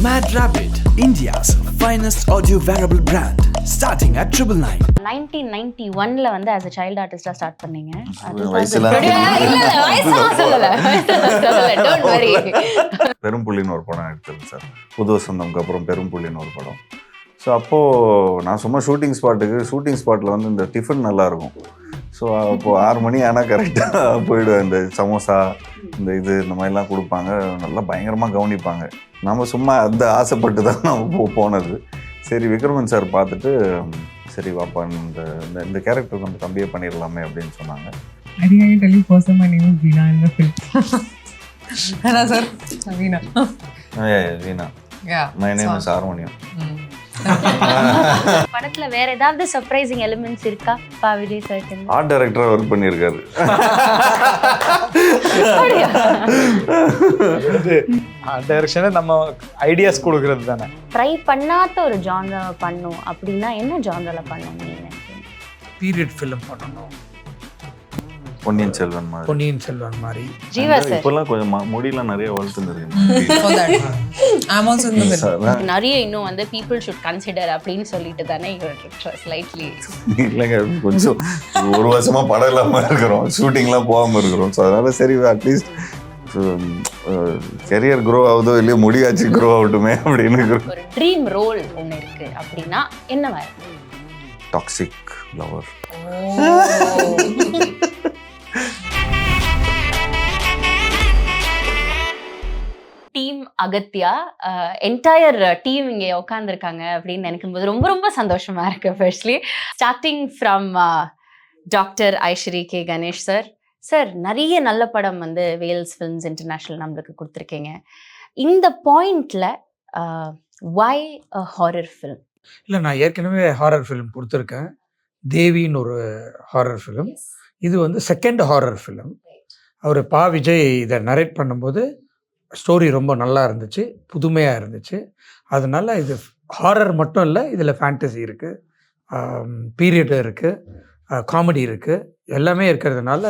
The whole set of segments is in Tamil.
MadRabbit, India's finest audio wearable brand, starting at 999. 1991ல வந்து as a child artist start பண்ணீங்க. பெரும்புள்ளின்னு ஒரு படம் எடுத்தது சார். புது வசந்தம்க்கு அப்புறம் பெரும்புள்ளின்னு ஒரு படம். ஸோ அப்போது நான் சும்மா ஷூட்டிங் ஸ்பாட்டில் வந்து இந்த டிஃபன் நல்லாயிருக்கும். ஸோ அப்போது 6 மணி ஆனால் கரெக்டாக போயிடுவேன். இந்த சமோசா இந்த மாதிரிலாம் கொடுப்பாங்க, நல்லா பயங்கரமாக கவனிப்பாங்க. நம்ம சும்மா அந்த ஆசைப்பட்டு தான் நம்ம போனது. சரி விக்ரமன் சார் பார்த்துட்டு சரி வாப்பா இந்த கேரக்டர் நம்ம தம்பியே பண்ணிடலாமே அப்படின்னு சொன்னாங்க. I think I can tell you first my name is Veena in the film. Hello sir, Veena. Yeah, Veena. Yeah. My name is Harmonium. படத்துல வேற ஏதாவது சர்ப்ரைசிங் எலிமெண்ட்ஸ் இருக்கா விஜய் சார்? ஆர்ட் டைரக்டரா ஒர்க் பண்ணியிருக்காரு. ஆர்ட் டைரக்ஷன் நம்ம ஐடியாஸ் கொடுக்கறது தானே. ட்ரை பண்ணாத ஒரு ஜான்ரா பண்ணும் அப்படின்னா என்ன ஜான்ரால பண்ணும் நீங்க? பீரியட் ஃபிலிம் பண்ணணும். பொன்னியின் செல்வன் மாதிரி. ஜீவா சார் இப்பெல்லாம் கொஞ்சம் முடியெல்லாம் நிறைய வளர்த்துருக்கு. நிறைய இன்னும் வந்து people should consider அப்படின்னு சொல்லிட்டு தானே ஸ்லைட்லி இல்லைங்க, கொஞ்சம் ஒரு வருஷமா படம் இல்லாமல் இருக்கிறோம், ஷூட்டிங்லாம் போகாமல் இருக்கிறோம். ஸோ அதனால சரி அட்லீஸ்ட் கெரியர் க்ரோ ஆகுதோ இல்லையோ முடியாச்சு க்ரோ ஆகட்டுமே அப்படின்னு. ஒரு ட்ரீம் ரோல் ஒன்று இருக்கு அப்படின்னா என்ன வேறு? Toxic lover. Team Agathiya entire team இங்கே உட்காந்துருக்காங்க அப்படின்னு நினைக்கும் போது ரொம்ப ரொம்ப சந்தோஷமா இருக்கு. Firstly starting from doctor 𝐼𝐸 𝐀𝐝 Ganesh sir. Sir நிறைய நல்ல படம் வந்து வேல்ஸ் ஃபிலிம்ஸ் இன்டர்நேஷ்னல் நம்மளுக்கு கொடுத்துருக்கீங்க. இந்த பாயிண்ட்ல வை அ ஹாரர் ஃபிலிம்? இல்லை, நான் ஏற்கனவே ஹாரர் ஃபிலிம் கொடுத்துருக்கேன். தேவின்னு ஒரு ஹாரர் ஃபிலிம். இது வந்து செகண்ட் ஹாரர் ஃபிலிம். அவர் விஜய் இதை நரேட் பண்ணும்போது ஸ்டோரி ரொம்ப நல்லா இருந்துச்சு, புதுமையாக இருந்துச்சு. அதனால இது ஹாரர் மட்டும் இல்லை, இதில் ஃபேண்டசி இருக்குது, பீரியட் இருக்குது, காமெடி இருக்குது, எல்லாமே இருக்கிறதுனால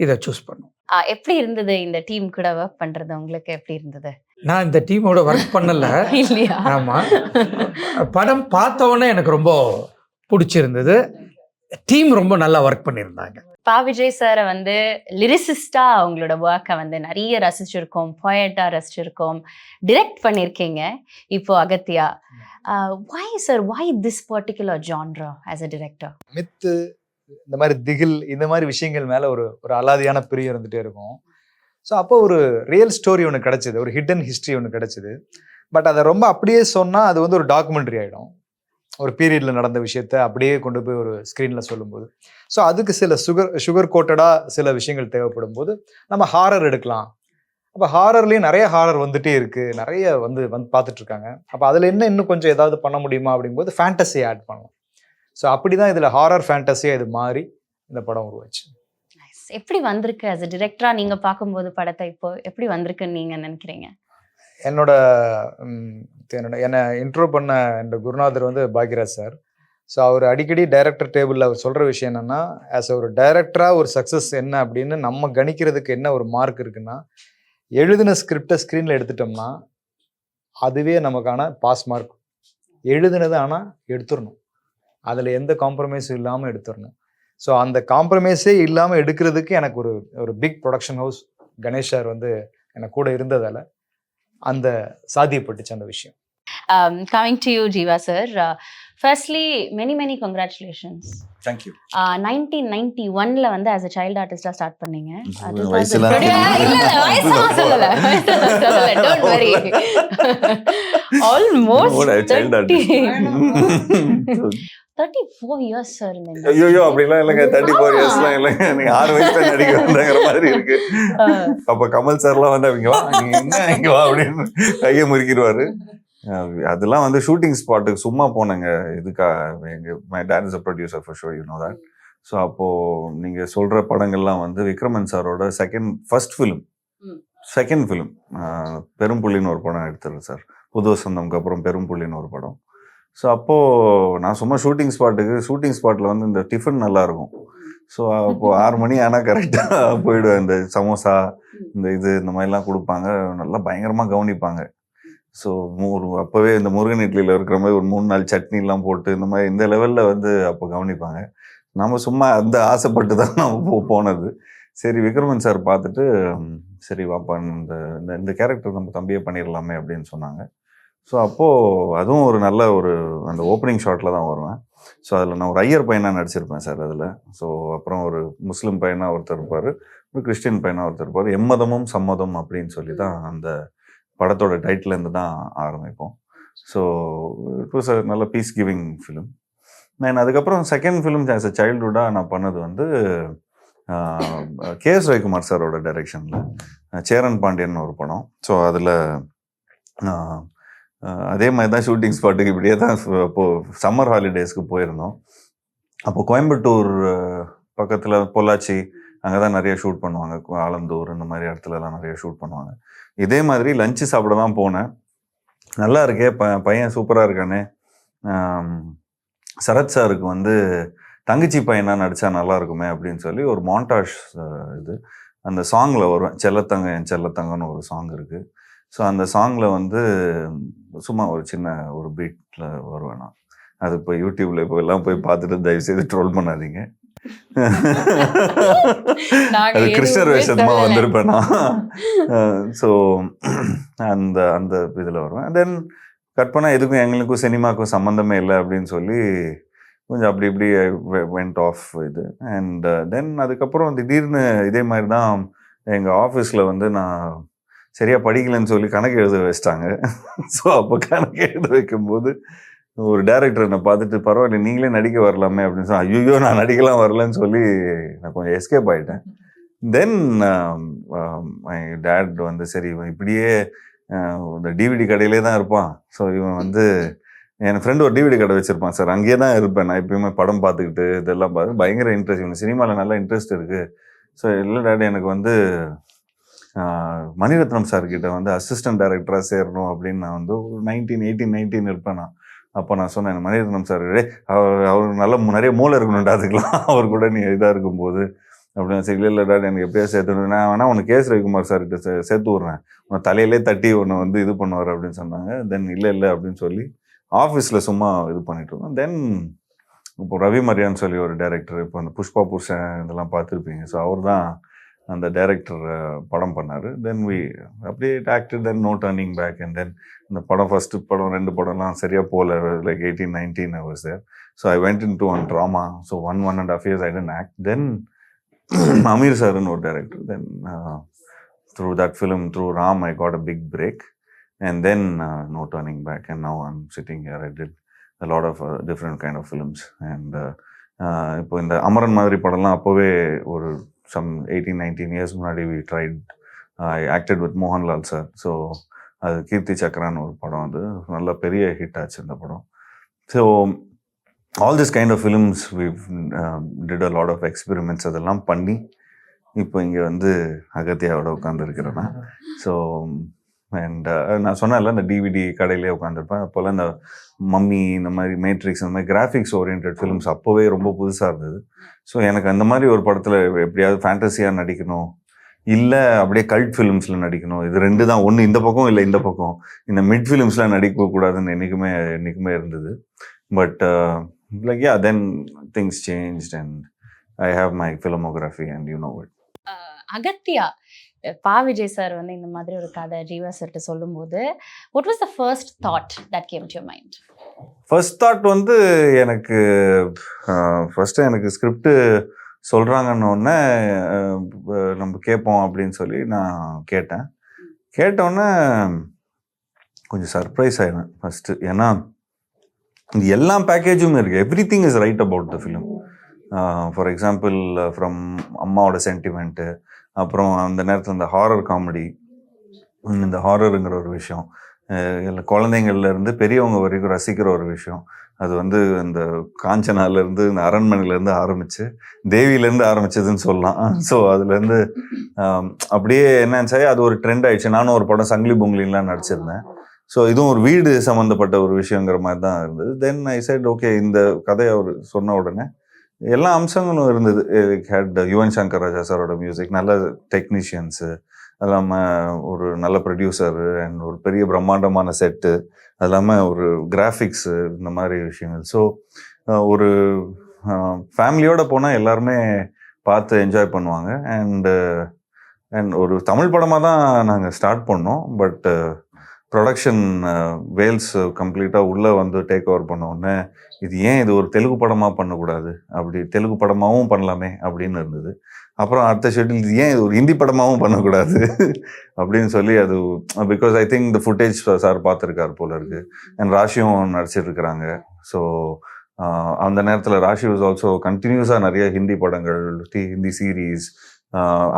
இதை சூஸ் பண்ணோம். எப்படி இருந்தது இந்த டீம் கூட ஒர்க் பண்ணுறது? உங்களுக்கு எப்படி இருந்தது? நான் இந்த டீமோட ஒர்க் பண்ணலை. இல்லையா? ஆமாம், படம் பார்த்தவொடனே எனக்கு ரொம்ப பிடிச்சிருந்தது. டீம் ரொம்ப நல்லா ஒர்க் பண்ணியிருந்தாங்க. விஜய் சாரை வந்து லிரிசிஸ்டா அவங்களோட ஒர்க்கை வந்து நிறைய ரசிச்சிருக்கோம், போயட்டா ரசிச்சிருக்கோம், டிரெக்ட் பண்ணியிருக்கீங்க. இப்போ Agathiya, why sir, why this particular genre as a director? Mithu இந்த மாதிரி திகில் இந்த மாதிரி விஷயங்கள் மேல ஒரு அலாதியான பிரியம் இருந்துட்டே இருக்கும். ஸோ அப்போ ஒரு ரியல் ஸ்டோரி ஒன்று கிடைச்சிது, ஒரு ஹிடன் ஹிஸ்ட்ரி ஒன்று கிடைச்சிது. பட் அதை ரொம்ப அப்படியே சொன்னால் அது வந்து ஒரு டாக்குமெண்ட்ரி ஆகிடும். ஒரு பீரியடில் நடந்த விஷயத்த அப்படியே கொண்டு போய் ஒரு ஸ்க்ரீனில் சொல்லும்போது, ஸோ அதுக்கு சில சுகர் கோட்டடாக சில விஷயங்கள் தேவைப்படும் போது நம்ம ஹாரர் எடுக்கலாம். அப்போ ஹாரர்லேயும் நிறைய ஹாரர் வந்துட்டே இருக்குது, நிறைய வந்து பார்த்துட்ருக்காங்க. அப்போ அதில் இன்னும் கொஞ்சம் ஏதாவது பண்ண முடியுமா அப்படிங்கும்போது ஃபேண்டஸியை ஆட் பண்ணலாம். ஸோ அப்படி தான் இதில் ஹாரர் ஃபேண்டஸியாக இது மாறி இந்த படம் உருவாச்சு. எப்படி வந்திருக்கு as a director நீங்கள் பார்க்கும்போது படத்தை இப்போ எப்படி வந்திருக்குன்னு நீங்கள் நினைக்கிறீங்க? என்னை இன்ட்ரோ பண்ண என்ற குருநாதர் வந்து பாக்யராஜ் சார். ஸோ அவர் அடிக்கடி டைரக்டர் டேபிளில் அவர் சொல்கிற விஷயம் என்னென்னா, ஆஸ் ஒரு டைரக்டராக ஒரு சக்ஸஸ் என்ன அப்படின்னு நம்ம கணிக்கிறதுக்கு என்ன ஒரு மார்க் இருக்குன்னா, எழுதின ஸ்கிரிப்டை ஸ்க்ரீனில் எடுத்துட்டோம்னா அதுவே நமக்கான பாஸ் மார்க். எழுதினது ஆனால் எடுத்துடணும், அதில் எந்த காம்ப்ரமைஸும் இல்லாமல் எடுத்துடணும். ஸோ அந்த காம்ப்ரமைஸே இல்லாமல் எடுக்கிறதுக்கு எனக்கு ஒரு big production house Ganesh sir வந்து எனக்கு கூட இருந்ததால் அந்த சாத்தியப்பட்டுச்சு அந்த விஷயம். Coming to you, Jiiva sir. Firstly, many congratulations. Thank you. 1991ல வந்து as a child artist start பண்ணீங்க. Don't worry. Almost 34 years sir. ஐயோ அப்படிலாம் இல்லைங்க, 34 இயர்ஸ்லாம் இல்லைங்க. நீங்க 6 வயசுல நடிக்க வந்தாங்கிற மாதிரி இருக்கு. அப்ப கமல் சார்லாம் வந்து அவங்க வா இங்க வா அப்படின்னு கையை முறுக்கிடுவாரு. அதெல்லாம் வந்து ஷூட்டிங் ஸ்பாட்டுக்கு சும்மா போனேங்க. My dot is a producer for sure, you know that. So அப்போது நீங்கள் சொல்கிற படங்கள்லாம் வந்து விக்ரமன் சாரோட செகண்ட் ஃபிலிம் பெரும்புள்ளின்னு ஒரு படம் எடுத்தது சார். புது வசந்தம்க்கு அப்புறம் பெரும்புள்ளின்னு ஒரு படம். ஸோ அப்போது நான் சும்மா ஷூட்டிங் ஸ்பாட்டில் வந்து இந்த டிஃபன் நல்லாயிருக்கும். ஸோ அப்போது 6 மணி ஆனால் கரெக்டாக போயிடுவேன். இந்த சமோசா இந்த மாதிரிலாம் கொடுப்பாங்க, நல்லா பயங்கரமாக கவனிப்பாங்க. ஸோ அப்போவே இந்த முருகன் இட்லியில் இருக்கிற மாதிரி ஒரு 3-4 சட்னிலாம் போட்டு இந்த மாதிரி இந்த லெவலில் வந்து அப்போ கவனிப்பாங்க. நம்ம சும்மா அந்த ஆசைப்பட்டு தான் நம்ம போனது. சரி விக்ரமன் சார் பார்த்துட்டு சரி வாப்பா இந்த கேரக்டர் நம்ம தம்பியே பண்ணிடலாமே அப்படின்னு சொன்னாங்க. ஸோ அப்போது அதுவும் ஒரு நல்ல ஒரு அந்த ஓப்பனிங் ஷாட்டில் தான் வருவேன். ஸோ அதில் நான் ஒரு ஐயர் பையனாக நடிச்சிருப்பேன் சார் அதில். ஸோ அப்புறம் ஒரு முஸ்லீம் பையனாக ஒருத்தர் இருப்பார், ஒரு கிறிஸ்டின் பையனாக ஒருத்தர் இருப்பார். எம்மதமும் சம்மதம் அப்படின்னு சொல்லி தான் அந்த படத்தோட டைட்டிலேருந்து தான் ஆரம்பிப்போம். ஸோ இட் வாஸ் அ நல்ல பீஸ் கிவிங் ஃபிலிம். நான் அதுக்கப்புறம் செகண்ட் ஃபிலிம் ஆஸ் அ சைல்டுஹுட்டாக நான் பண்ணது வந்து கே.எஸ். ரவிக்குமார் சாரோட டைரெக்ஷனில் சேரன் பாண்டியன் ஒரு படம். ஸோ அதில் அதே மாதிரி தான் ஷூட்டிங் ஸ்பாட்டுக்கு இப்படியே தான் அப்போது சம்மர் ஹாலிடேஸ்க்கு போயிருந்தோம். அப்போ கோயம்புத்தூர் பக்கத்தில் பொள்ளாச்சி அங்கே தான் நிறைய ஷூட் பண்ணுவாங்க. ஆலந்தூர் இந்த மாதிரி இடத்துலலாம் நிறைய ஷூட் பண்ணுவாங்க. இதே மாதிரி லஞ்சு சாப்பிட தான் போனேன். நல்லா இருக்கே பையன் சூப்பராக இருக்கானே, சரத் சாருக்கு வந்து தங்கச்சி பையனாக நடித்தா நல்லா இருக்குமே அப்படின்னு சொல்லி ஒரு மாண்டாஷ் இது அந்த சாங்கில் வருவேன். செல்லத்தங்க என் செல்லத்தங்கன்னு ஒரு சாங் இருக்குது. ஸோ அந்த சாங்கில் வந்து சும்மா ஒரு சின்ன ஒரு பீட்டில் வருவேன் நான். அது இப்போ யூடியூப்பில் இப்போ எல்லாம் போய் பார்த்துட்டு தயவுசெய்து ட்ரோல் பண்ணாதீங்க. அது கிருஷ்ணர் வேஷமா வந்திருப்பேன் நான். ஸோ அந்த அந்த இதில் வருவேன். தென் கட் பண்ணால் எதுக்கும் எங்களுக்கும் சினிமாவுக்கும் சம்மந்தமே இல்லை அப்படின்னு சொல்லி கொஞ்சம் அப்படி இப்படி வெண்ட் ஆஃப் இது. அண்ட் தென் அதுக்கப்புறம் திடீர்னு இதே மாதிரி தான் எங்கள் ஆஃபீஸில் வந்து நான் சரியாக படிக்கலைன்னு சொல்லி கணக்கு எழுத வச்சிட்டாங்க. ஸோ அப்போ கணக்கு எழுத வைக்கும்போது ஒரு டைரக்டர் என்னை பார்த்துட்டு பரவாயில்ல நீங்களே நடிக்க வரலாமே அப்படின்னு சொல்லி, ஐயோ நான் நடிக்கலாம் வரலன்னு சொல்லி நான் கொஞ்சம் எஸ்கேப் ஆகிட்டேன். தென் மை டேட் வந்து சரி இவன் இப்படியே இந்த டிவிடி கடையிலே தான் இருப்பான். ஸோ இவன் வந்து என் ஃப்ரெண்டு ஒரு டிவிடி கடை வச்சுருப்பான் சார், அங்கேயே தான் இருப்பேன் நான் எப்பயுமே படம் பார்த்துக்கிட்டு இதெல்லாம் பார்த்து பயங்கர இன்ட்ரெஸ்ட், இவனுக்கு சினிமாவில் நல்லா இன்ட்ரெஸ்ட் இருக்குது. ஸோ இல்லை டேடி எனக்கு வந்து மணிரத்னம் சார்கிட்ட வந்து அசிஸ்டன்ட் டைரக்டராக சேரணும் அப்படின்னு நான் வந்து 1918-19 இருப்பேன் நான். அப்போ நான் சொன்னேன் மணிரத்னம் சார் அவர் நல்ல நிறைய மூளை இருக்கணும்டா அதுக்கெலாம் அவர் கூட நீ இதாக இருக்கும்போது அப்படின்னு சரி இல்லை டேடி எனக்கு எப்படியா சேர்த்து நான் வேணா உனக்கு கே.எஸ். ரவிக்குமார் சார்கிட்ட சேர்த்து விட்றேன், உன்னை தலையிலே தட்டி உன்னை வந்து இது பண்ணுவார் அப்படின்னு சொன்னாங்க. தென் இல்லை அப்படின்னு சொல்லி ஆஃபீஸில் சும்மா இது பண்ணிட்டு இருந்தோம். தென் இப்போ ரவி மரியான்னு சொல்லி ஒரு டைரக்டர், இப்போ அந்த புஷ்பா புருஷன் இதெல்லாம் பார்த்துருப்பீங்க. ஸோ அவர் தான் அந்த டைரக்டர் படம் பண்ணார். தென் அப்படியே acted. Then no turning back. And then இந்த படம் ஃபஸ்ட்டு படம் 2 படம்லாம் சரியாக போகல. Like 18-19 I was there. So I went into one drama. So 1.5 years I didn't act. Then Ameer சார்னு ஒரு director. Then through that film, through Ram, I got a big break. And then no turning back. And now I'm sitting here. I did a lot of different kind of films. And இப்போ இந்த அமரன் மாதிரி படம்லாம் அப்போவே ஒரு some 18-19 years முன்னாடி we tried. I acted with Mohanlal sir. So அது கீர்த்தி சக்கரான்னு ஒரு படம், அது நல்ல பெரிய ஹிட் ஆச்சு அந்த படம். So all this kind of films we did a lot of experiments. அதெல்லாம் பண்ணி இப்போ இங்கே வந்து அகத்தியாவோட உட்காந்துருக்கிறேன்னா. ஸோ அண்ட் நான் சொன்னேன்ல இந்த டிவிடி கடையிலே உட்காந்துருப்பேன். அப்போல்லாம் இந்த மம்மி இந்த மாதிரி மேட்ரிக்ஸ் இந்த மாதிரி கிராஃபிக்ஸ் ஓரியன்ட் ஃபிலிம்ஸ் அப்போவே ரொம்ப புதுசாக இருந்தது. ஸோ எனக்கு அந்த மாதிரி ஒரு படத்தில் எப்படியாவது ஃபேண்டஸியாக நடிக்கணும், இல்லை அப்படியே கல்ட் ஃபிலிம்ஸில் நடிக்கணும். இது 2 தான், ஒன்று இந்த பக்கம் இல்லை இந்த பக்கம். இந்த மிட் ஃபிலிம்ஸ்லாம் நடிக்கக்கூடாதுன்னு என்றைக்குமே இருந்தது. But like yeah then things changed and I have my filmography and you know it. Agathiya பா விஜய் சார் வந்து இந்த மாதிரி ஒரு கதை ஜீவா சார்கிட்ட சொல்லும்போது what was the first thought that came to your mind? First thought வந்து எனக்கு ஃபஸ்ட்டு எனக்கு ஸ்கிரிப்டு சொல்கிறாங்கன்னொடனே நம்ம கேட்போம் அப்படின்னு சொல்லி நான் கேட்டோன்னே கொஞ்சம் சர்ப்ரைஸ் ஆகினேன் ஃபஸ்ட்டு. ஏன்னா இது எல்லா பேக்கேஜும் இருக்குது. Every thing is right about the film. For example from அம்மாவோட சென்டிமெண்ட்டு, அப்புறம் அந்த நேரத்தில் இந்த ஹாரர் காமெடி, இந்த ஹாரருங்கிற ஒரு விஷயம், இல்லை குழந்தைங்கள்லேருந்து பெரியவங்க வரைக்கும் ரசிக்கிற ஒரு விஷயம். அது வந்து இந்த காஞ்சனாலேருந்து இந்த அரண்மனையிலேருந்து ஆரம்பித்து தேவியிலேருந்து ஆரம்பிச்சதுன்னு சொல்லலாம். ஸோ அதுலேருந்து அப்படியே என்னன்னு அது ஒரு ட்ரெண்ட் ஆயிடுச்சு. நானும் ஒரு படம் சங்கிலி பொங்கலின்லாம் நடிச்சிருந்தேன். ஸோ இதுவும் ஒரு வீடு சம்மந்தப்பட்ட ஒரு விஷயங்கிற மாதிரி தான் இருந்தது. தென் ஐ செட் ஓகே, இந்த கதையை அவர் சொன்ன உடனே எல்லா அம்சங்களும் இருந்தது. ஹேட் யுவன் சங்கர் ராஜா சாரோட மியூசிக், நல்ல டெக்னீஷியன்ஸு, அது இல்லாமல் ஒரு நல்ல ப்ரொடியூசரு அண்ட் ஒரு பெரிய பிரம்மாண்டமான செட்டு, அது இல்லாமல் ஒரு கிராஃபிக்ஸு, இந்த மாதிரி விஷயங்கள். ஸோ ஒரு ஃபேமிலியோடு போனால் எல்லாருமே பார்த்து என்ஜாய் பண்ணுவாங்க. அண்ட் ஒரு தமிழ் படமாக தான் நாங்கள் ஸ்டார்ட் பண்ணோம். பட் ப்ரொடக்ஷன் வேல்ஸ் கம்ப்ளீட்டாக உள்ளே வந்து டேக் ஓவர் பண்ண உடனே இது ஒரு தெலுங்கு படமாக பண்ணக்கூடாது, அப்படி தெலுங்கு படமாகவும் பண்ணலாமே அப்படின்னு இருந்தது. அப்புறம் அடுத்த ஷெட்யூல் இது ஒரு ஹிந்தி படமாகவும் பண்ணக்கூடாது அப்படின்னு சொல்லி, அது because I think the footage sir பார்த்துருக்காரு போல இருக்கு. அண்ட் ராஷியும் நடிச்சிட்ருக்கிறாங்க. ஸோ அந்த நேரத்தில் ராஷி வாஸ் ஆல்சோ கண்டினியூஸாக நிறைய ஹிந்தி படங்கள், ஹிந்தி சீரீஸ்,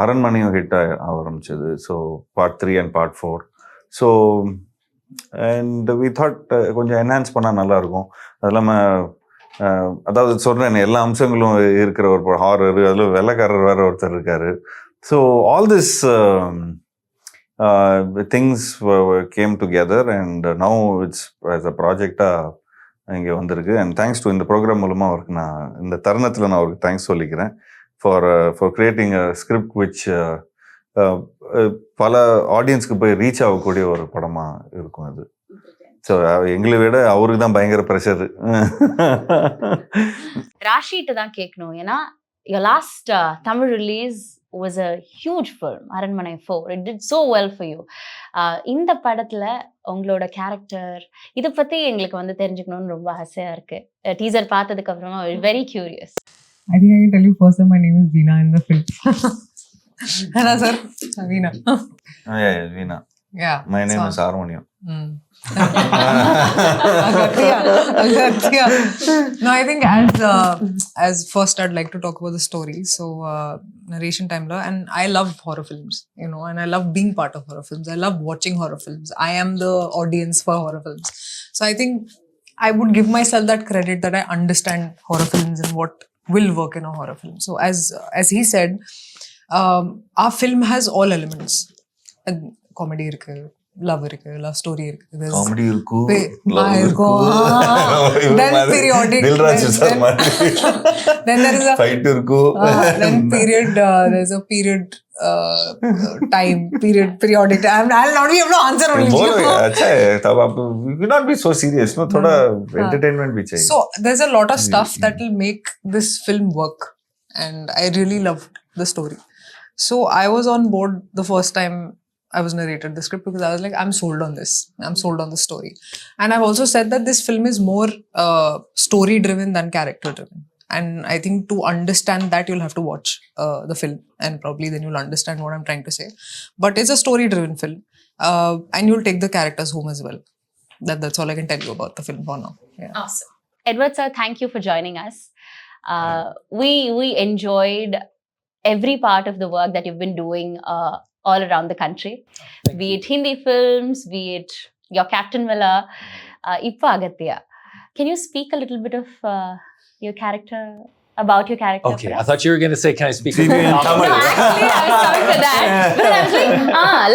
அரண்மனையும் ஹிட் ஆரம்பிச்சது. So part 3 and part 4. So and we thought கொஞ்சம் என்ஹான்ஸ் பண்ணால் நல்லாயிருக்கும். அது இல்லாமல் அதாவது சொல்கிறேன், எல்லா அம்சங்களும் இருக்கிற ஒரு ஹாரர், அதில் வெள்ளைக்காரர் வேறு ஒருத்தர் இருக்கார். So all this things came together and now it's as a ப்ராஜெக்டாக இங்கே வந்திருக்கு. அண்ட் தேங்க்ஸ் டு இந்த ப்ரோக்ராம் மூலமாக அவருக்கு இந்த தருணத்தில் நான் அவருக்கு தேங்க்ஸ் சொல்லிக்கிறேன் for creating a script which பல ஆடியன்ஸ்க்கு போய் ரீச் ஆகக்கூடிய ஒரு படமாக இருக்கும் அது. ஸோ எங்களை விட அவருக்கு தான் பயங்கர ப்ரெஷரு. ராஷிட்டு தான் கேட்கணும். ஏன்னா your last Tamil release was a huge film, அரண்மனை 4. It did so well for you. இந்த படத்துல உங்களோட கேரக்டர் இதை பத்தி எங்களுக்கு வந்து தெரிஞ்சுக்கணும்னு ரொம்ப ஆசையா இருக்கு. டீசர் பார்த்ததுக்கு அப்புறமா very curious. I think I can tell you first that my name is Veena in the film. Hello, sir. Veena. Yeah, Veena. Yeah. My name is Harmonium. Aghathiyaa. No, I think as first I'd like to talk about the story. So narration time la, and I love horror films, and I love being part of horror films. I love watching horror films. I am the audience for horror films. So I think I would give myself that credit that I understand horror films and what will work in a horror film. So as he said, our film has all elements. Comedy irukku, love irukku, love story irukku, comedy irukku, love irukku, then periodic, then there is a fight irukku, then period, there's a period time, periodic. I'll not be able to answer only. अच्छा है, तब आप you cannot be so serious, no, थोड़ा entertainment भी चाहिए. So there's a lot of stuff that will make this film work, and I really loved the story. So I was on board the first time I was narrated the script, because I was like, I'm sold on this. I'm sold on the story. And I've also said that this film is more story driven than character driven. And I think to understand that, you'll have to watch the film, and probably then you'll understand what I'm trying to say. But it's a story driven film, and you'll take the characters home as well. That's all I can tell you about the film for now. Yeah. Awesome. Edward sir, thank you for joining us. We enjoyed every part of the work that you've been doing all around the country, be it Hindi films, be it your Captain Miller, Ippa Aghathiyaa. Can you speak a little bit of your character, about your character? Okay, I thought you were going to say, can I speak? See, in Tamil. No, actually, I was coming for that. But I was like,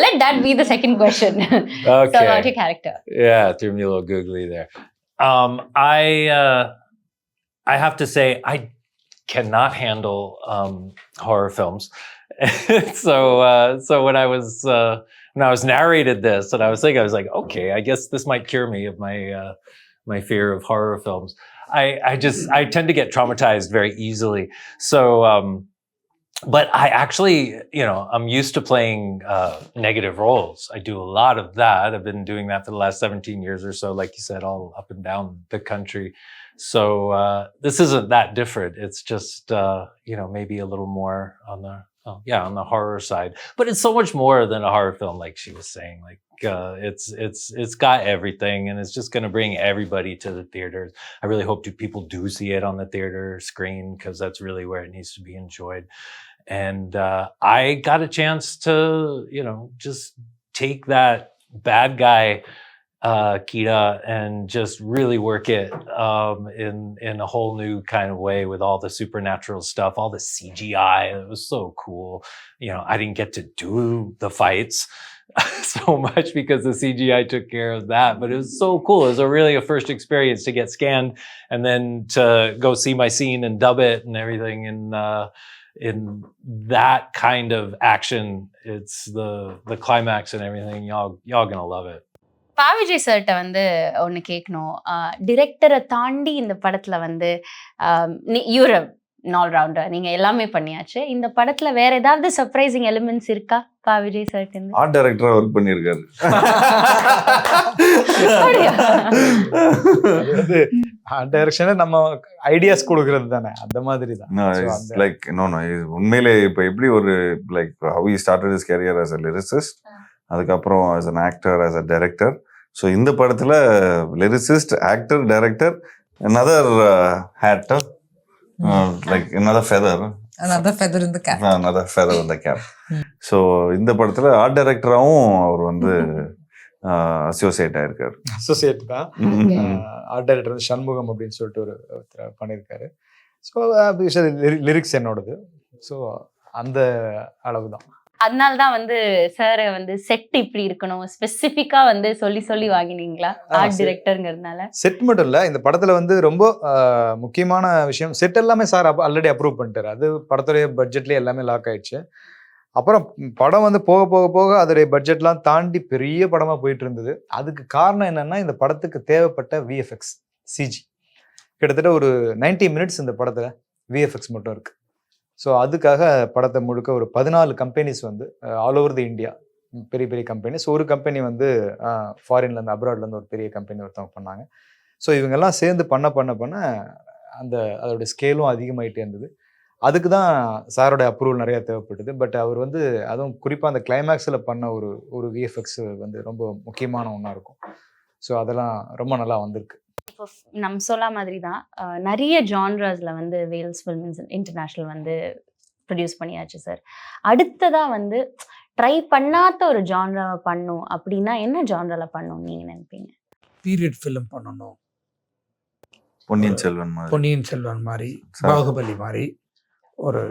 let that be the second question. Okay. So about your character. Yeah, threw me a little googly there. I have to say, I cannot handle horror films. So when I was narrated this, and I was thinking, I was like, okay, I guess this might cure me of my fear of horror films. I tend to get traumatized very easily. So, but I actually, I'm used to playing negative roles. I do a lot of that. I've been doing that for the last 17 years or so, like you said, all up and down the country. So this isn't that different. It's just, maybe a little more on the horror side. But it's so much more than a horror film, like she was saying. Like it's got everything, and it's just going to bring everybody to the theaters. I really hope people do see it on the theater screen, because that's really where it needs to be enjoyed. And I got a chance to, just take that bad guy Keita and just really work it in a whole new kind of way, with all the supernatural stuff, all the CGI. It was so cool. I didn't get to do the fights so much because the CGI took care of that, but it was so cool. It was really a first experience to get scanned and then to go see my scene and dub it and everything. And in that kind of action. It's the climax and everything. Y'all gonna love it. பா விஜய் சார்கிட்ட வந்து ஒன்று கேட்கணும். டிரெக்டரை தாண்டி இந்த படத்தில் வந்து யூர் ஆல் ரவுண்டர், நீங்கள் எல்லாமே பண்ணியாச்சு. இந்த படத்தில் வேற ஏதாவது சர்ப்ரைசிங் எலிமெண்ட்ஸ் இருக்கா பா விஜய் சார்ட்டு? ஆர்ட் டைரக்டராக ஒர்க் பண்ணியிருக்காரு. ஆர்ட் டைரக்ஷன் நம்ம ஐடியாஸ் கொடுக்கறது தானே, அந்த மாதிரி தான். லைக் உண்மையிலே இப்போ எப்படி ஒரு like how he started his career as a lyricist, அதுக்கப்புறம் as an actor, as a director. So இந்த படத்தில் lyricist, actor, director, another hat, like another feather in the cap. Another feather in the cap. So இந்த படத்தில் ஆர்ட் டைரக்டராகவும் அவர் வந்து அசோசியேட் ஆயிருக்காரு. அசோசியேட் தான். ஆர்ட் டைரக்டர் வந்து சண்முகம் அப்படின்னு சொல்லிட்டு ஒரு பண்ணியிருக்காரு. ஸோ லிரிக்ஸ் என்னோடது. ஸோ அந்த அளவு தான். அதனால தான் வந்து சார் வந்து செட் இப்படி இருக்கணும் ஸ்பெசிஃபிக்காக வந்து சொல்லி வாங்கினீங்களா ஆர்ட் டைரக்டருங்கிறதுனால? செட் மட்டும் இல்லை, இந்த படத்தில் வந்து ரொம்ப முக்கியமான விஷயம் செட் எல்லாமே சார் ஆல்ரெடி அப்ரூவ் பண்ணிட்டாரு. அது படத்துடைய பட்ஜெட்லேயே எல்லாமே லாக் ஆயிடுச்சு. அப்புறம் படம் வந்து போக போக போக அதோடைய பட்ஜெட்லாம் தாண்டி பெரிய படமாக போயிட்டு இருந்தது. அதுக்கு காரணம் என்னன்னா, இந்த படத்துக்கு தேவைப்பட்ட விஎஃப்எக்ஸ் சிஜி கிட்டத்தட்ட ஒரு 90 minutes இந்த படத்தில் விஎஃப்எக்ஸ் மட்டும் இருக்குது. ஸோ அதுக்காக படத்தை முழுக்க ஒரு 14 கம்பெனிஸ் வந்து ஆல் ஓவர் தி இந்தியா, பெரிய பெரிய கம்பெனிஸ். ஒரு கம்பெனி வந்து ஃபாரின்லேருந்து அப்ராட்லேருந்து ஒரு பெரிய கம்பெனி ஒருத்தவங்க பண்ணாங்க. ஸோ இவங்கெல்லாம் சேர்ந்து பண்ண அதோட ஸ்கேலும் அதிகமாகிட்டே இருந்தது. அதுக்கு தான் சாரோட அப்ரூவல் நிறையா தேவைப்பட்டது. பட் அவர் வந்து அதுவும் குறிப்பாக அந்த கிளைமேக்ஸில் பண்ண ஒரு விஎஃப்எக்ஸ் வந்து ரொம்ப முக்கியமான ஒன்றா இருக்கும். ஸோ அதெல்லாம் ரொம்ப நல்லா வந்திருக்கு. இப்போ நம்ம சொல்ல மாதிரி தான் நிறைய ஜான்ராஸில் வந்து வேல்ஸ் ஃபில்ம்ஸ் இன்டர்நேஷ்னல் வந்து ப்ரொடியூஸ் பண்ணியாச்சு சார். அடுத்ததாக வந்து ட்ரை பண்ணாத ஒரு ஜான்ராவை பண்ணும் அப்படின்னா என்ன ஜான்ராவில் பண்ணும் நீங்கள் நினைப்பீங்க? பீரியட் ஃபிலிம் பண்ணணும். பொன்னியின் செல்வன் மாதிரி, பாகுபலி மாதிரி ஒரு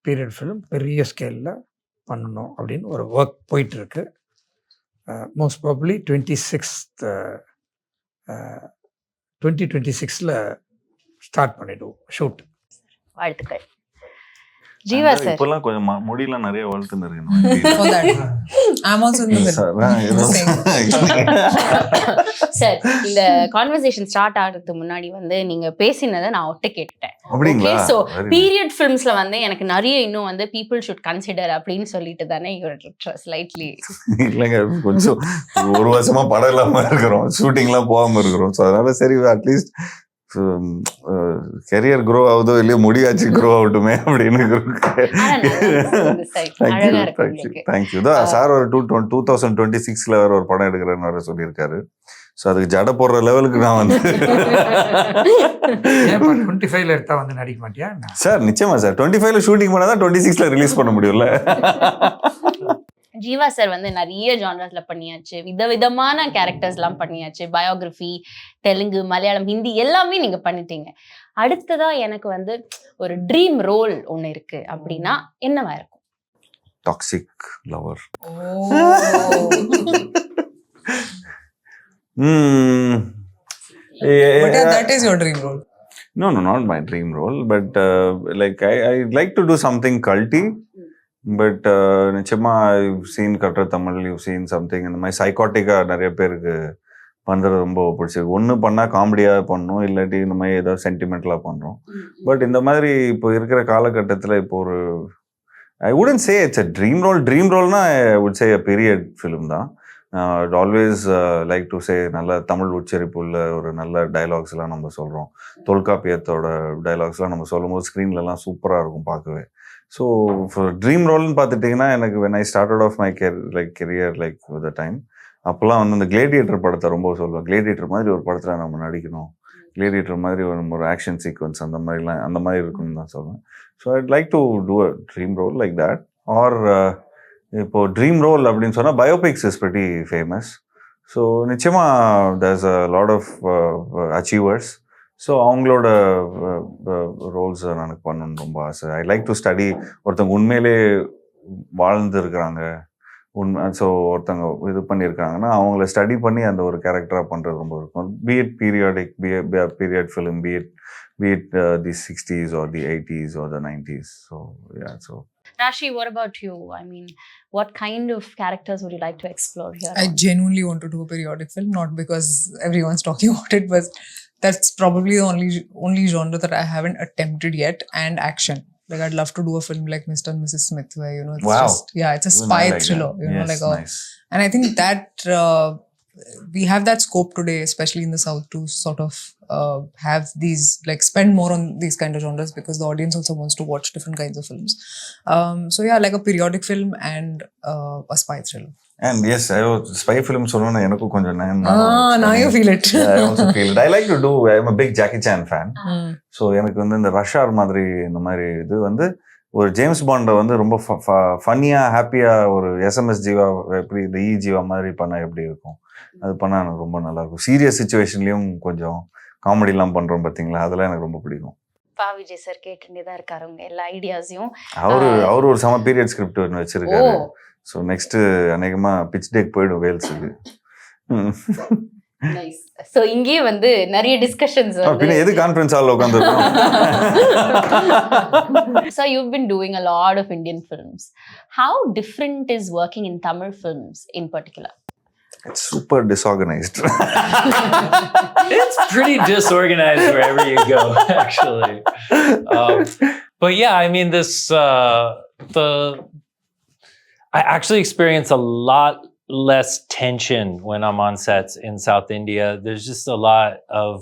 பீரியட் ஃபிலிம் பெரிய ஸ்கேலில் பண்ணணும் அப்படின்னு ஒரு ஒர்க் போயிட்டுருக்கு. மோஸ்ட் ப்ராபப்ளி 2026 ஸ்டார்ட் பண்ணிடுவோம் ஷூட். வாழ்த்துக்கள். ஜீவா சார், இப்போலாம் கொஞ்சம் முடியெல்லாம் நிறைய வளர்த்துன்னு இருக்கு. சார், இந்த கான்வர்சேஷன் ஸ்டார்ட் ஆகிறதுக்கு முன்னாடி வந்து நீங்க பேசினதை நான் ஒட்ட கேட்டுட்டேன். ஸோ பீரியட் ஃபிலிம்ஸ்ல வந்து எனக்கு நிறைய இன்னும் வந்து பீப்புள் ஷுட் கன்சிடர் அப்படின்னு சொல்லிட்டு தானே ஸ்லைட்லி இல்லைங்க, கொஞ்சம் ஒரு வருஷமா படம் இல்லாம இருக்கிறோம், ஷூட்டிங்லாம் போகாம இருக்கிறோம். ஸோ அதனால சரி அட்லீஸ்ட் கெரியர் க்ரோ ஆகுதோ இல்லையோ முடியாச்சு க்ரோ ஆகட்டுமே அப்படின்னு. தேங்க்யூ தான் சார். ஒரு 2026 வேற ஒரு படம் எடுக்கிறேன்னு வேற சொல்லியிருக்காரு. ஸோ அதுக்கு ஜட போடுற லெவலுக்கு நான் வந்து 25 எடுத்தா வந்து நடிக்க மாட்டியா சார்? நிச்சயமா சார், 25 ஷூட்டிங் பண்ணாதான் 26 ரிலீஸ் பண்ண முடியும்ல. ஜீவா சார் வந்து நிறைய ஜானர்ஸ்ல பண்ணியாச்சு, விதவிதமான கேரக்டர்ஸ்லாம் பண்ணியாச்சு. பயோகிராஃபி, தெலுங்கு, மலையாளம், ஹிந்தி எல்லாமே நீங்க பண்ணிட்டீங்க. அடுத்ததா எனக்கு வந்து ஒரு ட்ரீம் ரோல் ஒன்று இருக்கு அப்படின்னா என்னவா இருக்கும்? Toxic lover. That is your dream role. No, not my dream role, but like I like to do something culty. But நிச்சயமா I've seen கற்ற தமிழ், you've seen something இந்த மாதிரி சைக்காட்டிக்காக நிறைய பேருக்கு பண்ணுறது ரொம்ப பிடிச்சிருக்கு. ஒன்று பண்ணால் காமெடியாக பண்ணணும், இல்லாட்டி இந்த மாதிரி ஏதாவது சென்டிமெண்டலாக பண்ணுறோம். பட் இந்த மாதிரி இப்போ இருக்கிற காலகட்டத்தில் இப்போ ஒரு I wouldn't say it's a dream role. Dream ரோல்னா I would say a period film தான். It always like to say நல்ல தமிழ் உச்சரிப்பு உள்ள ஒரு நல்ல டைலாக்ஸ்லாம் நம்ம சொல்கிறோம். தொல்காப்பியத்தோட டைலாக்ஸ்லாம் நம்ம சொல்லும் போது ஸ்க்ரீன்லலாம் சூப்பராக இருக்கும் பார்க்கவே. ஸோ ட்ரீம் ரோல்னு பார்த்துட்டிங்கன்னா எனக்கு when I started off my career like with the time, அப்போல்லாம் வந்து அந்த கிளேடியேட்டர் படத்தை ரொம்ப சொல்லுவேன். கிளேடியேட்டர் மாதிரி ஒரு படத்தில் நம்ம நடிக்கணும், கிளேடியேட்டர் மாதிரி ஒரு ஆக்ஷன் சீக்வன்ஸ் அந்த மாதிரி இருக்குன்னு தான் சொல்லுவேன். So I'd like to do a dream role like that. Or இப்போது ட்ரீம் ரோல் அப்படின்னு சொன்னால் biopics is pretty famous. So நிச்சயமாக there's a lot of achievers. So அவங்களோட ரோல்ஸை எனக்கு பண்ணணுன்னு ரொம்ப ஆசை. I like to study. ஒருத்தவங்க உண்மையிலே வாழ்ந்து இருக்கிறாங்க, ஸோ ஒருத்தவங்க இது பண்ணியிருக்காங்கன்னா அவங்கள ஸ்டடி பண்ணி அந்த ஒரு கேரக்டராக பண்ணுறது ரொம்ப இருக்கும். Be it periodic period film, be it the 60s or the 80s or the 90s. So yeah, so Raashi, what about you? I mean, what kind of characters would you like to explore here? I genuinely want to do a periodic film, not because everyone's talking about it, but that's probably the only genre that I haven't attempted yet. And action. Like I'd love to do a film like Mr. and Mrs. Smith, where it's Wow. it's a spy thriller. Yes, nice. And I think that we have that scope today, especially in the South, to sort of have these, like, spend more on these kind of genres because the audience also wants to watch different kinds of films. So yeah, like a periodic film and a spy thriller. And yes, spy film சொன்னோன்னா எனக்கும் கொஞ்சம் now you feel it. Yeah, I also feel it. I like to do, I'm a big Jackie Chan fan. So எனக்கு வந்து இந்த ரஷ் ஆர் மாதிரி இந்த மாதிரி இது வந்து ஒரு ஜேம்ஸ் பாண்டை வந்து ரொம்ப ஃபன்னியாக ஹாப்பியாக ஒரு SMS ஜீவா எப்படி இந்த ஜீவா மாதிரி பண்ணால் எப்படி இருக்கும், அது பண்ணால் எனக்கு ரொம்ப நல்லாயிருக்கும். சீரியஸ் சுச்சுவேஷன்லேயும் கொஞ்சம் காமெடிலாம் பண்ணுறோம் பார்த்தீங்களா, அதெல்லாம் எனக்கு ரொம்ப பிடிக்கும். பா விஜய் சார் கேட்டுட்டே தான் இருக்காரு உங்க எல்லா ஐடியாஸையும். அவர் ஒரு சம பீரியட் ஸ்கிரிப்ட் ஒன்று வச்சிருக்காரு. ஸோ நெக்ஸ்ட் அநேகமாக பிச் டேக் போயிடும் வேல்ஸுக்கு. ஸோ இங்கேயே வந்து நிறைய டிஸ்கஷன்ஸ் பின்ன எது கான்ஃபரன்ஸ் ஹாலில் உட்காந்துருக்கோம். So you've been doing a lot of Indian films. How different is working in Tamil films in particular? It's super disorganized. It's pretty disorganized wherever you go, actually. But yeah, I mean, I actually experience a lot less tension when I'm on sets in South India. There's just a lot of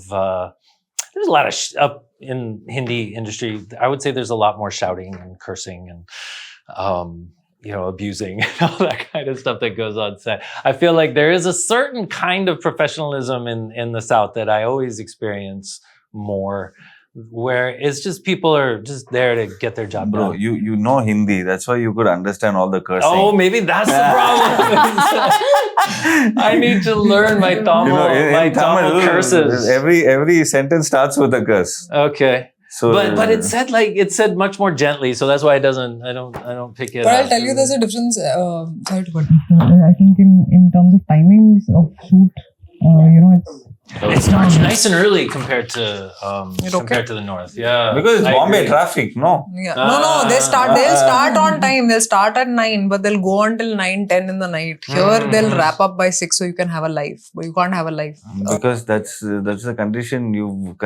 there's a lot of up in Hindi industry. I would say there's a lot more shouting and cursing and abusing and all that kind of stuff that goes on set. I feel like there is a certain kind of professionalism in the South that I always experience more, where it's just people are just there to get their job done. Bro, you know Hindi, that's why you could understand all the cursing. Oh, maybe that's the problem. I need to learn my Tamil, my Tamil curses. Every sentence starts with a curse. Okay. So, but it's said much more gently, so that's why I don't pick it up. But I'll tell you, there's a difference. Sorry to cut you. I think in terms of timings of shoot, It starts nice and early compared to the north. Yeah, because it's Bombay traffic, no? Yeah. No. They'll start on time. They'll start at 9, but they'll go until 9-10 in the night. Here they'll wrap up by 6, so you can have a life. But you can't have a life. Because that's the condition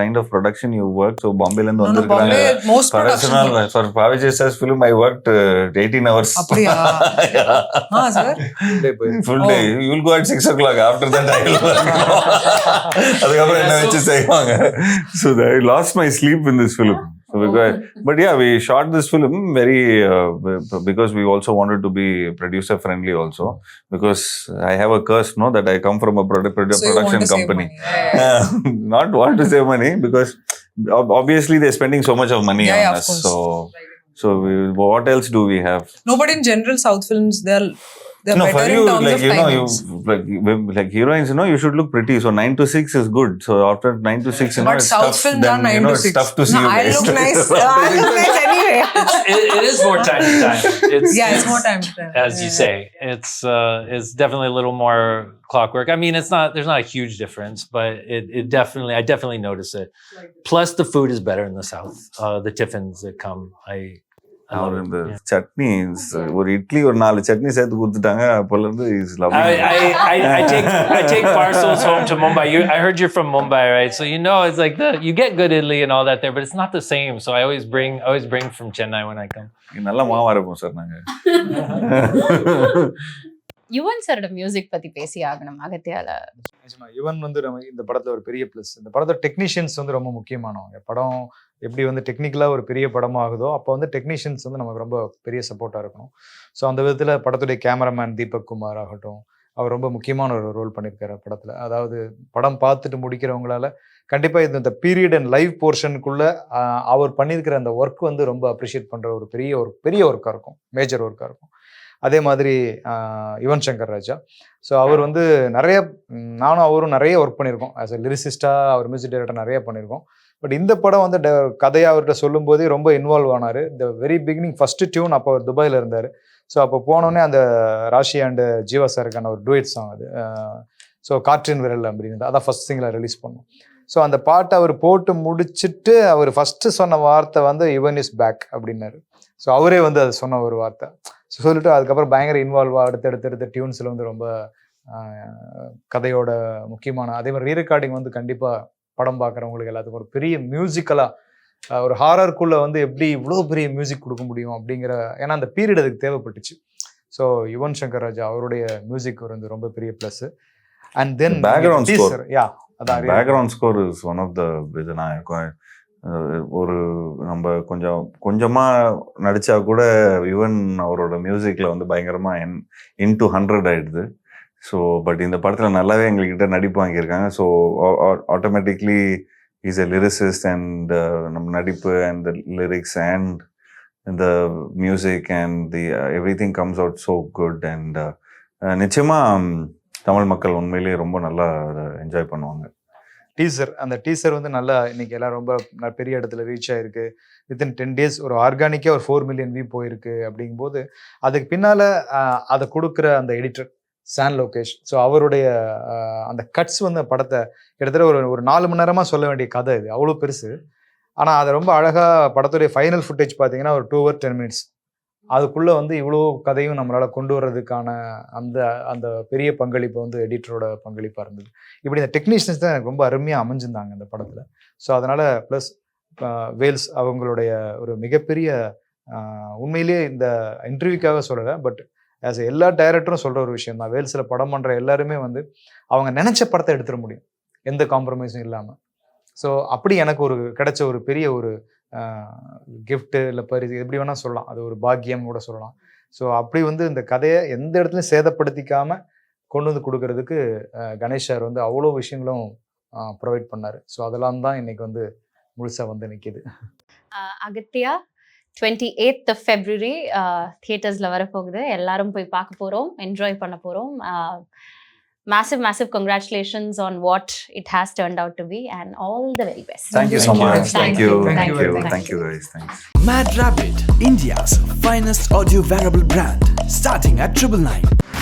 kind of production you work. So Bombay land no, Bombay most production. For Pavijay sir's film, I worked 18 hours. Apdiya? Yeah. Sir. Full day. You'll go at 6 o'clock. After that, I will work. அதுக்கப்புறம் என்ன வச்சு செய்வாங்க. So I lost my sleep in this film. But yeah, we shot this film very because we also wanted to be producer friendly also, because I have a curse, that I come from a production company. Not want to save money, because obviously they're spending so much of money on us. So what else do we have? No, but in general, South films, they're better for you, in terms like, of timings. like heroines, you should look pretty. So 9 to 6 is good. So after 9 to 6, but it's South tough. films Then, are 9 to 6. It's tough to see you I guys. look nice. I look nice anyway. It is more time to time. It's more time to time. As you say, it's definitely a little more clockwork. I mean, there's not a huge difference, but I definitely notice it. Plus, the food is better in the South. The tiffins that come, இந்த சட்னி ஒரு இட்லி ஒரு 4 சட்னி சேர்த்து கொடுத்துட்டாங்க. அப்போல இருந்து is lovely. I take parcels home to Mumbai. I heard you're from Mumbai, right? So it's like you get good idli and all that there, but it's not the same. So I always bring from Chennai when I come. நல்ல மாவா இருக்கும் சார் நாங்க. யுவன் சாரோட மியூசிக் பத்தி பேசி ஆகணும் அகத்தியால. யுவன் வந்து இந்த படத்துல ஒரு பெரிய பிளஸ். இந்த படத்தோட டெக்னீஷியன்ஸ் வந்து ரொம்ப முக்கியமானவங்க. படம் எப்படி வந்து டெக்னிக்கலாக ஒரு பெரிய படமாகுதோ அப்போ வந்து டெக்னீஷியன்ஸ் வந்து நமக்கு ரொம்ப பெரிய சப்போர்ட்டாக இருக்கணும். ஸோ அந்த விதத்தில் படத்துடைய கேமராமேன் தீபக் குமார் ஆகட்டும், அவர் ரொம்ப முக்கியமான ஒரு ரோல் பண்ணியிருக்காரு படத்தில். அதாவது படம் பார்த்துட்டு முடிக்கிறவங்களால கண்டிப்பாக இந்த பீரியட் அண்ட் லைவ் போர்ஷனுக்குள்ளே அவர் பண்ணியிருக்கிற அந்த ஒர்க் வந்து ரொம்ப அப்ரிஷியேட் பண்ணுற ஒரு பெரிய ஒர்க்காக இருக்கும், மேஜர் ஒர்க்காக இருக்கும். அதே மாதிரி யுவன் சங்கர் ராஜா. ஸோ அவர் வந்து நானும் அவரும் நிறைய ஒர்க் பண்ணியிருக்கோம். ஆஸ் அ லிரிசிஸ்டாக அவர் மியூசிக் டைரக்டர் நிறைய பண்ணியிருக்கோம். பட் இந்த படம் வந்து கதையை அவர்கிட்ட சொல்லும் போதே ரொம்ப இன்வால்வ் ஆனார். இந்த வெரி பிகினிங் ஃபர்ஸ்ட் டியூன் அப்போ அவர் துபாயில் இருந்தார். ஸோ அப்போ போனோடனே அந்த ராஷி அண்டு ஜீவா சாருக்கான ஒரு டூயட் சாங் அது. ஸோ காற்றின் விரல் அப்படிங்கிறது அதான் ஃபர்ஸ்ட் சிங்கில் ரிலீஸ் பண்ணோம். ஸோ அந்த பாட்டை அவர் போட்டு முடிச்சுட்டு அவர் ஃபஸ்ட்டு சொன்ன வார்த்தை வந்து ஈவன் இஸ் பேக் அப்படின்னாரு. ஸோ அவரே வந்து அது சொன்ன ஒரு வார்த்தை. ஸோ சொல்லிட்டு அதுக்கப்புறம் பயங்கர இன்வால்வ் அடுத்தடுத்த டியூன்ஸில் வந்து ரொம்ப கதையோட முக்கியமான அதே மாதிரி ரீரெக்கார்டிங் வந்து கண்டிப்பாக படம் பார்க்குறவங்களுக்கு எல்லாத்துக்கும் ஒரு பெரிய மியூசிக்கலாக ஒரு ஹாரருக்குள்ளே வந்து எப்படி இவ்வளோ பெரிய மியூசிக் கொடுக்க முடியும் அப்படிங்கிற ஏன்னா அந்த பீரியட் அதுக்கு தேவைப்பட்டுச்சு. ஸோ யுவன் சங்கர் ராஜா அவருடைய மியூசிக் வந்து ரொம்ப பெரிய plus. And then background score background score is one of the இது. நான் ஒரு நம்ம கொஞ்சமாக நடித்தா கூட யுவன் அவரோட மியூசிக்கில் வந்து பயங்கரமாக இன்டு 100 ஆகிடுது. ஸோ பட் இந்த படத்தில் நல்லாவே எங்கள்கிட்ட நடிப்பு வாங்கியிருக்காங்க. So automatically is a lyricist and நம்ம நடிப்பு and the lyrics and the music and the everything comes out so good. And நிச்சயமாக தமிழ் மக்கள் உண்மையிலேயே ரொம்ப நல்லா அதை என்ஜாய் பண்ணுவாங்க. அந்த டீசர் வந்து நல்லா இன்னைக்கு எல்லாம் ரொம்ப பெரிய இடத்துல ரீச் ஆயிருக்கு. வித்தின் 10 days ஒரு ஆர்கானிக்காக ஒரு 4 million வியூ போயிருக்கு. அப்படிங்கும்போது அதுக்கு பின்னால் அதை கொடுக்குற அந்த எடிட்டர் சான் லோகேஷ், ஸோ அவருடைய அந்த கட்ஸ் வந்து படத்தை கிட்டத்தட்ட ஒரு 4 மணி நேரமாக சொல்ல வேண்டிய கதை இது, அவ்வளோ பெருசு. ஆனால் அதை ரொம்ப அழகாக படத்துடைய ஃபைனல் ஃபுட்டேஜ் பார்த்தீங்கன்னா ஒரு 2 hour 10 minutes அதுக்குள்ளே வந்து இவ்வளோ கதையும் நம்மளால் கொண்டு வர்றதுக்கான அந்த அந்த பெரிய பங்களிப்பு வந்து எடிட்டரோட பங்களிப்பாக இருந்தது. இப்படி இந்த டெக்னீஷியன்ஸ் தான் எனக்கு ரொம்ப அருமையாக அமைஞ்சிருந்தாங்க இந்த படத்தில். ஸோ அதனால் ப்ளஸ் வேல்ஸ் அவங்களுடைய ஒரு மிகப்பெரிய உண்மையிலேயே இந்த இன்டர்வியூக்காக சொல்லலை, பட் ஆஸ் எல்லா டைரக்டரும் சொல்கிற ஒரு விஷயம் தான், வேல்ஸில் படம் பண்ணுற எல்லாருமே வந்து அவங்க நினச்ச படத்தை எடுத்துட முடியும் எந்த காம்ப்ரமைஸும் இல்லாமல். ஸோ அப்படி எனக்கு ஒரு கிடைச்ச ஒரு பெரிய ஒரு கிஃப்ட்டு இல்லை பரிசு எப்படி வேணால் சொல்லலாம், அது ஒரு பாக்கியம் கூட சொல்லலாம். ஸோ அப்படி வந்து இந்த கதையை எந்த இடத்துலையும் சேதப்படுத்திக்காமல் கொண்டு வந்து கொடுக்கறதுக்கு கணேஷ் சார் வந்து அவ்வளோ விஷயங்களும் ப்ரொவைட் பண்ணார். ஸோ அதெல்லாம் தான் இன்னைக்கு வந்து முழுசாக வந்து நிற்கிது. அகத்தியா 28th of February தியேட்டர்ஸில் வரப்போகுது. எல்லாரும் போய் பார்க்க போகிறோம், என்ஜாய் பண்ண போகிறோம். Massive congratulations on what it has turned out to be and all the very best. Thank you so much. Thank you guys. Thanks. MadRabbit, India's finest audio wearable brand, starting at 999.